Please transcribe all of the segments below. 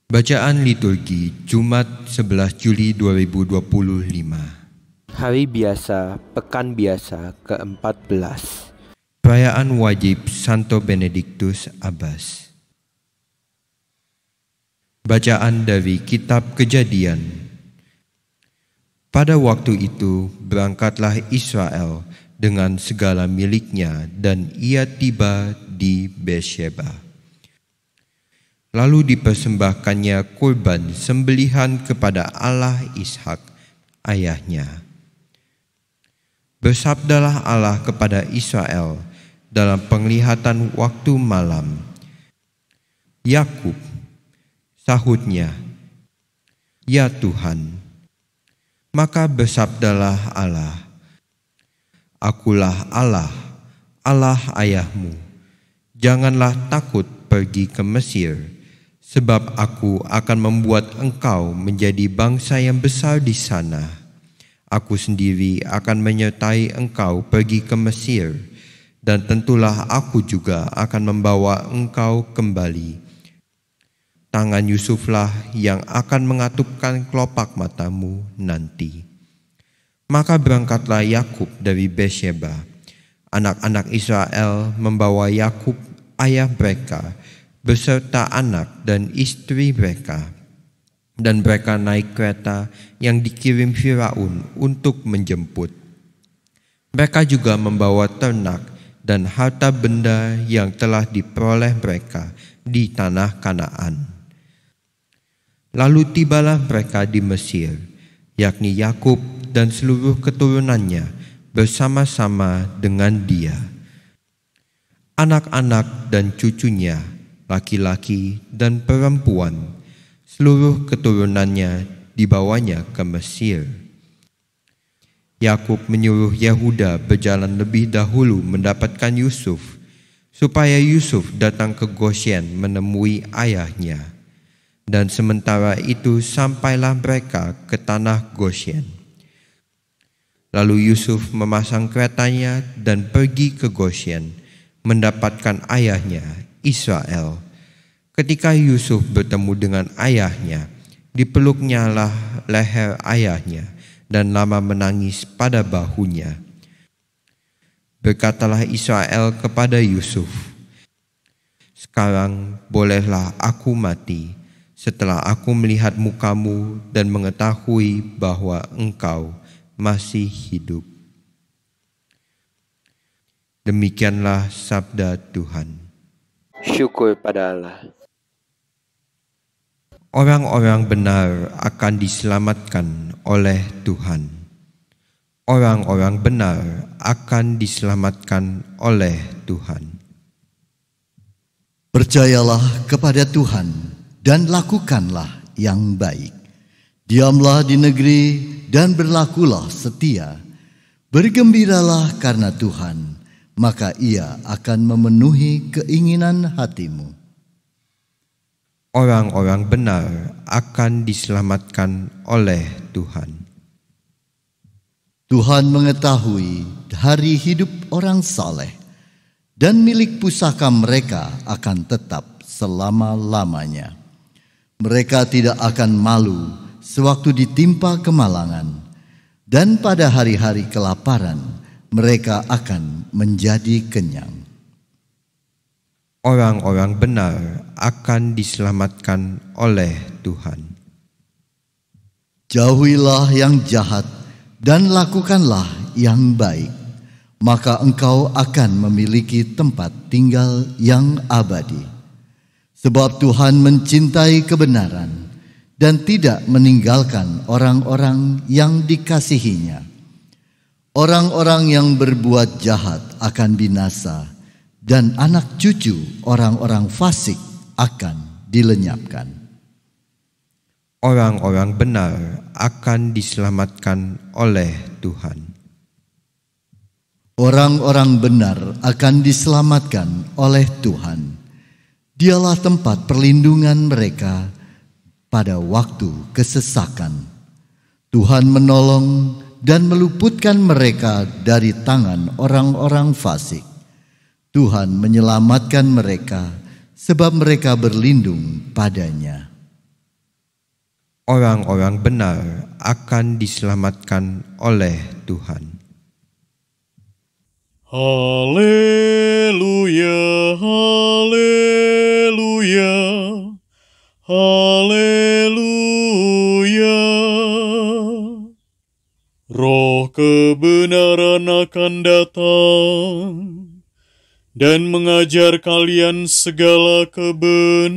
Bacaan liturgi Jumat 11 Juli 2025. Hari biasa, pekan biasa ke-14. Perayaan wajib Santo Benediktus Abbas. Bacaan dari Kitab Kejadian. Pada waktu itu berangkatlah Israel dengan segala miliknya dan ia tiba di Beersheba. Lalu dipersembahkannya kurban sembelihan kepada Allah Ishak, ayahnya. Bersabdalah Allah kepada Israel dalam penglihatan waktu malam, "Yakub," sahutnya, "Ya Tuhan." Maka bersabdalah Allah, "Akulah Allah, Allah ayahmu. Janganlah takut pergi ke Mesir, sebab aku akan membuat engkau menjadi bangsa yang besar di sana. Aku sendiri akan menyertai engkau pergi ke Mesir, dan tentulah aku juga akan membawa engkau kembali. Tangan Yusuflah yang akan mengatupkan kelopak matamu nanti." Maka berangkatlah Yakub dari Beersheba. Anak-anak Israel membawa Yakub, ayah mereka, beserta anak dan istri mereka. Dan mereka naik kereta yang dikirim Firaun untuk menjemput. Mereka juga membawa ternak dan harta benda yang telah diperoleh mereka di tanah Kanaan. Lalu tibalah mereka di Mesir, yakni Yakub dan seluruh keturunannya bersama-sama dengan dia. Anak-anak dan cucunya, laki-laki dan perempuan, seluruh keturunannya dibawanya ke Mesir. Yakub menyuruh Yehuda berjalan lebih dahulu mendapatkan Yusuf, supaya Yusuf datang ke Goshen menemui ayahnya. Dan sementara itu sampailah mereka ke tanah Goshen. Lalu Yusuf memasang keretanya dan pergi ke Goshen mendapatkan ayahnya Israel. Ketika Yusuf bertemu dengan ayahnya, dipeluknyalah leher ayahnya dan lama menangis pada bahunya. Berkatalah Israel kepada Yusuf, "Sekarang bolehlah aku mati, setelah aku melihat mukamu dan mengetahui bahwa engkau masih hidup." Demikianlah sabda Tuhan. Syukur pada Allah. Orang-orang benar akan diselamatkan oleh Tuhan. Orang-orang benar akan diselamatkan oleh Tuhan. Percayalah kepada Tuhan dan lakukanlah yang baik. Diamlah di negeri dan berlakulah setia. Bergembiralah karena Tuhan, maka Ia akan memenuhi keinginan hatimu. Orang-orang benar akan diselamatkan oleh Tuhan. Tuhan mengetahui hari hidup orang saleh, dan milik pusaka mereka akan tetap selama-lamanya. Mereka tidak akan malu sewaktu ditimpa kemalangan, dan pada hari-hari kelaparan mereka akan menjadi kenyang. Orang-orang benar akan diselamatkan oleh Tuhan. Jauhilah yang jahat dan lakukanlah yang baik, maka engkau akan memiliki tempat tinggal yang abadi. Sebab Tuhan mencintai kebenaran dan tidak meninggalkan orang-orang yang dikasihinya. Orang-orang yang berbuat jahat akan binasa, dan anak cucu orang-orang fasik akan dilenyapkan. Orang-orang benar akan diselamatkan oleh Tuhan. Orang-orang benar akan diselamatkan oleh Tuhan. Dialah tempat perlindungan mereka pada waktu kesesakan. Tuhan menolong dan meluputkan mereka dari tangan orang-orang fasik. Tuhan menyelamatkan mereka sebab mereka berlindung padanya. orang-orang benar akan diselamatkan oleh Tuhan. Haleluya, haleluya, haleluya. Roh kebenaran akan datang dan mengajar kalian segala kebenaran.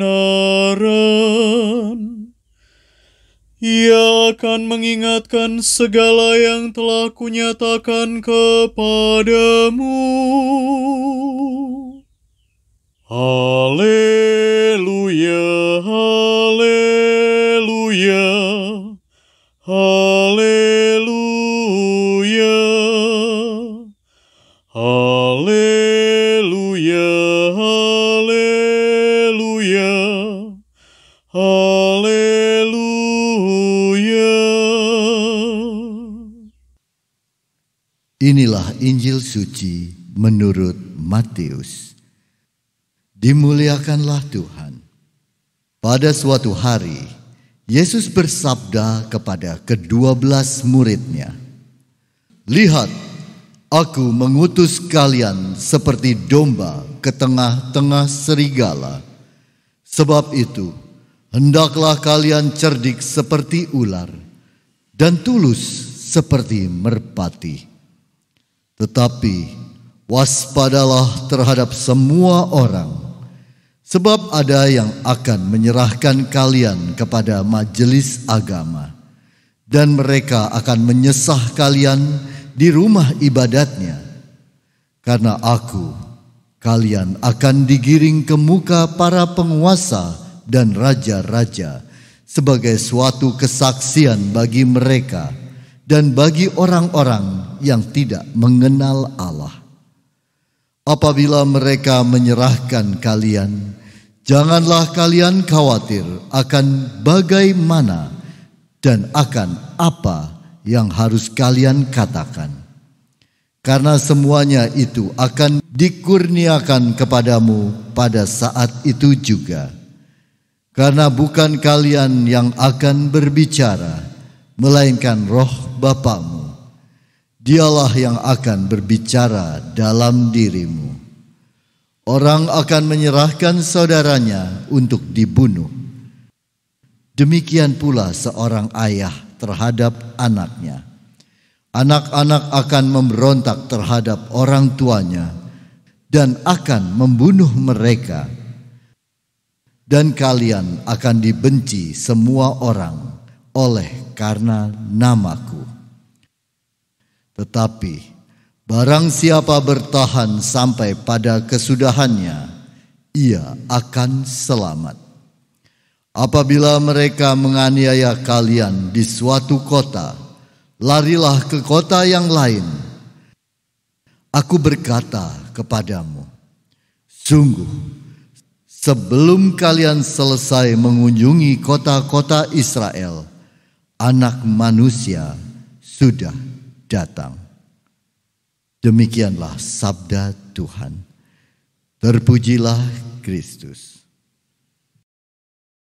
Ia akan mengingatkan segala yang telah kunyatakan kepadamu. Haleluya, haleluya, haleluya, haleluya, haleluya, haleluya. Inilah Injil suci menurut Matius. Dimuliakanlah Tuhan. Pada suatu hari, Yesus bersabda kepada ke-12 murid-Nya, "Lihat, aku mengutus kalian seperti domba ke tengah-tengah serigala. Sebab itu, hendaklah kalian cerdik seperti ular dan tulus seperti merpati. Tetapi waspadalah terhadap semua orang, sebab ada yang akan menyerahkan kalian kepada majelis agama, dan mereka akan menyesah kalian di rumah ibadatnya. Karena kalian akan digiring ke muka para penguasa dan raja-raja sebagai suatu kesaksian bagi mereka dan bagi orang-orang yang tidak mengenal Allah. Apabila mereka menyerahkan kalian, janganlah kalian khawatir akan bagaimana dan akan apa yang harus kalian katakan. Karena semuanya itu akan dikurniakan kepadamu pada saat itu juga. Karena bukan kalian yang akan berbicara, melainkan Roh Bapamu. Dialah yang akan berbicara dalam dirimu. Orang akan menyerahkan saudaranya untuk dibunuh. Demikian pula seorang ayah terhadap anaknya. Anak-anak akan memberontak terhadap orang tuanya dan akan membunuh mereka. Dan kalian akan dibenci semua orang oleh karena namaku. Tetapi barang siapa bertahan sampai pada kesudahannya, ia akan selamat. Apabila mereka menganiaya kalian di suatu kota, larilah ke kota yang lain. Aku berkata kepadamu, sungguh, sebelum kalian selesai mengunjungi kota-kota Israel, Anak Manusia sudah datang. Demikianlah sabda Tuhan. Terpujilah Kristus.